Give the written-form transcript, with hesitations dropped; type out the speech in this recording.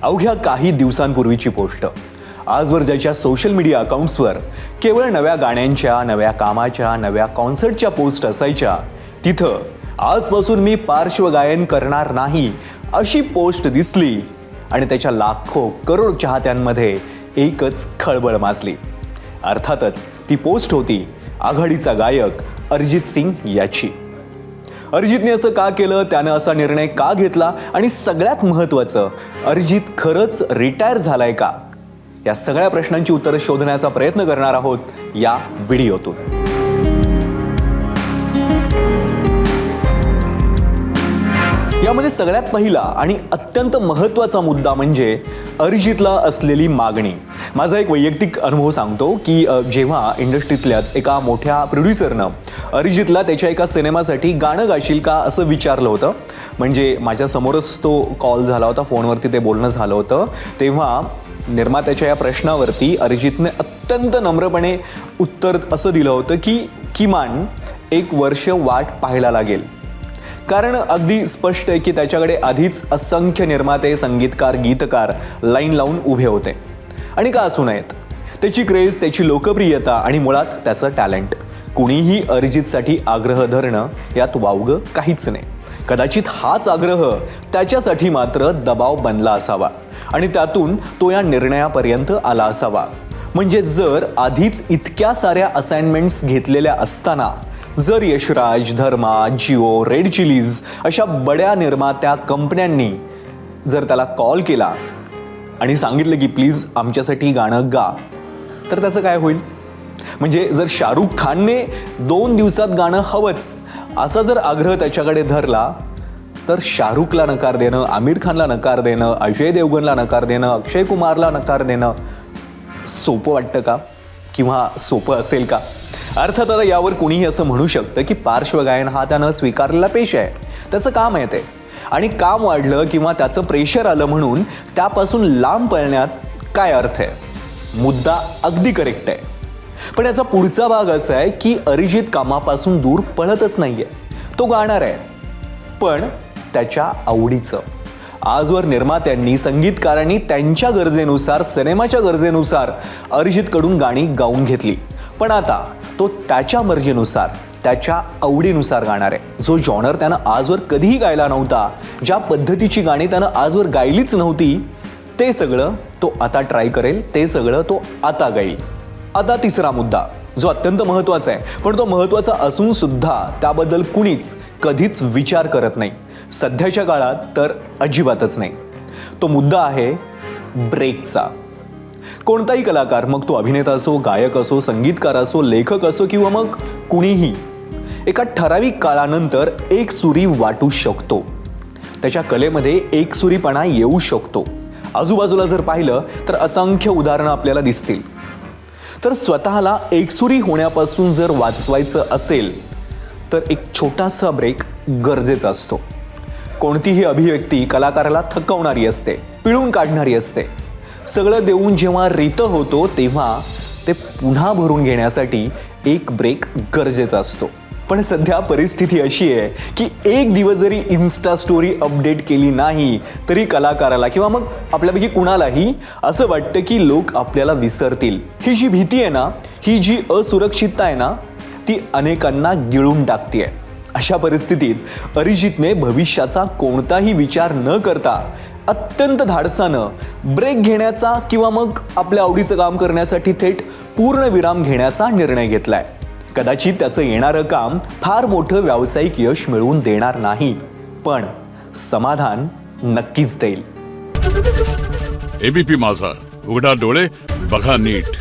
अवघ्या काही दिवसांपूर्वीची पोस्ट. आजवर ज्याच्या सोशल मीडिया अकाउंट्सवर केवळ नव्या गाण्यांच्या, नव्या कामाच्या, नव्या कॉन्सर्टच्या पोस्ट असायच्या, तिथं आजपासून मी पार्श्वगायन करणार नाही अशी पोस्ट दिसली आणि त्याच्या लाखो करोड चाहत्यांमध्ये एकच खळबळ माजली. अर्थातच ती पोस्ट होती आघाडीचा गायक अरिजित सिंग याची. अरिजितने असं का केलं, त्यानं असा निर्णय का घेतला आणि सगळ्यात महत्त्वाचं, अरिजित खरंच रिटायर झालाय का, या सगळ्या प्रश्नांची उत्तरं शोधण्याचा प्रयत्न करणार आहोत या व्हिडिओतून. यामध्ये सगळ्यात पहिला आणि अत्यंत महत्त्वाचा मुद्दा म्हणजे अरिजितला असलेली मागणी. माझा एक वैयक्तिक अनुभव सांगतो की जेव्हा इंडस्ट्रीतल्याच एका मोठ्या प्रोड्युसरनं अरिजितला त्याच्या एका सिनेमासाठी गाणं गाशील का असं विचारलं होतं. म्हणजे माझ्यासमोरच तो कॉल झाला होता, फोनवरती ते बोलणं झालं होतं. तेव्हा निर्मात्याच्या या प्रश्नावरती अरिजितने अत्यंत नम्रपणे उत्तर असं दिलं होतं की किमान 1 वर्ष वाट पाहायला लागेल. कारण अगदी स्पष्ट आहे की त्याच्याकडे आधीच असंख्य निर्माते, संगीतकार, गीतकार लाईन लावून उभे होते. आणि का असू नयेत, त्याची क्रेज, त्याची लोकप्रियता आणि मुळात त्याचं टॅलेंट. कुणीही अरिजितसाठी आग्रह धरणं यात वावगं काहीच नाही. कदाचित हाच आग्रह त्याच्यासाठी मात्र दबाव बनला असावा आणि त्यातून तो या निर्णयापर्यंत आला असावा. म्हणजे जर आधीच इतक्या साऱ्या असाइनमेंट्स घेतलेल्या असताना जर यशराज, धर्मा, जिओ, रेड चिलीज अशा बड्या निर्मात्या कंपन्यांनी जर त्याला कॉल केला आणि सांगितलं की प्लीज आमच्यासाठी गाणं गा, तर त्याचं काय होईल? म्हणजे जर शाहरुख खानने 2 दिवसात गाणं हवंच असा जर आग्रह त्याच्याकडे धरला, तर शाहरुखला नकार देणं, आमिर खानला नकार देणं, अजय देवगनला नकार देणं, अक्षय कुमारला नकार देणं सोपं वाटतं का? किंवा सोपं असेल का? अर्थात आता यावर कोणीही असं म्हणू शकतं की पार्श्वगायन हा त्यानं स्वीकारलेला पेशा आहे, त्याचं काम आहे ते, आणि काम वाढलं किंवा त्याचं प्रेशर आलं म्हणून त्यापासून लांब पळण्यात काय अर्थ आहे? मुद्दा अगदी करेक्ट आहे. पण याचा पुढचा भाग असा आहे की अरिजित कामापासून दूर पळतच नाहीये, तो गाणार आहे, पण त्याच्या आवडीचं. आजवर निर्मात्यांनी, संगीतकारांनी त्यांच्या गरजेनुसार, सिनेमाच्या गरजेनुसार अरिजितकडून गाणी गाऊन घेतली. पण आता तो त्याच्या मर्जीनुसार, त्याच्या आवडीनुसार गाणार आहे. जो जॉनर त्यानं आजवर कधीही गायला नव्हता, ज्या पद्धतीची गाणी त्यानं आजवर गायलीच नव्हती, ते सगळं तो आता ट्राय करेल, ते सगळं तो आता गाईल. आता तिसरा मुद्दा जो अत्यंत महत्त्वाचा आहे, पण तो महत्त्वाचा असून सुद्धा त्याबद्दल कुणीच कधीच विचार करत नाही, सध्याच्या काळात तर अजिबातच नाही. तो मुद्दा आहे ब्रेकचा. कोणताही कलाकार, मग तो अभिनेता असो, गायक असो, संगीतकार असो, लेखक असो किंवा मग कुणीही, एका ठराविक काळानंतर एकसुरी वाटू शकतो. त्याच्या कलेमध्ये एकसुरीपणा येऊ शकतो. आजूबाजूला जर पाहिलं तर असंख्य उदाहरणं आपल्याला दिसतील. तर स्वतःला एकसुरी होण्यापासून जर वाचवायचं असेल तर एक छोटासा ब्रेक गरजेचा असतो. कोणतीही अभिव्यक्ती कलाकाराला थकवणारी असते, पिळून काढणारी असते. सगळं देऊन जेव्हा रितं होतो तेव्हा ते पुन्हा भरून घेण्यासाठी एक ब्रेक गरजेचा असतो. पण सध्या परिस्थिती अशी आहे की एक दिवस जरी इन्स्टा स्टोरी अपडेट केली नाही तरी कलाकाराला किंवा मग आपल्यापैकी कुणालाही असं वाटतं की लोक आपल्याला विसरतील. ही जी भीती आहे ना, ही जी असुरक्षितता आहे ना, ती अनेकांना गिळून टाकते. अशा परिस्थितीत अरिजितने भविष्याचा कोणताही विचार न करता अत्यंत धाडसानं ब्रेक घेण्याचा किंवा मग आपल्या आवडीचं काम करण्यासाठी थेट पूर्णविराम घेण्याचा निर्णय घेतलाय. कदाचित त्याचं येणारं काम फार मोठं व्यावसायिक यश मिळवून देणार नाही, पण समाधान नक्कीच देईल. एबीपी माझा, उघडा डोळे बघा नीट.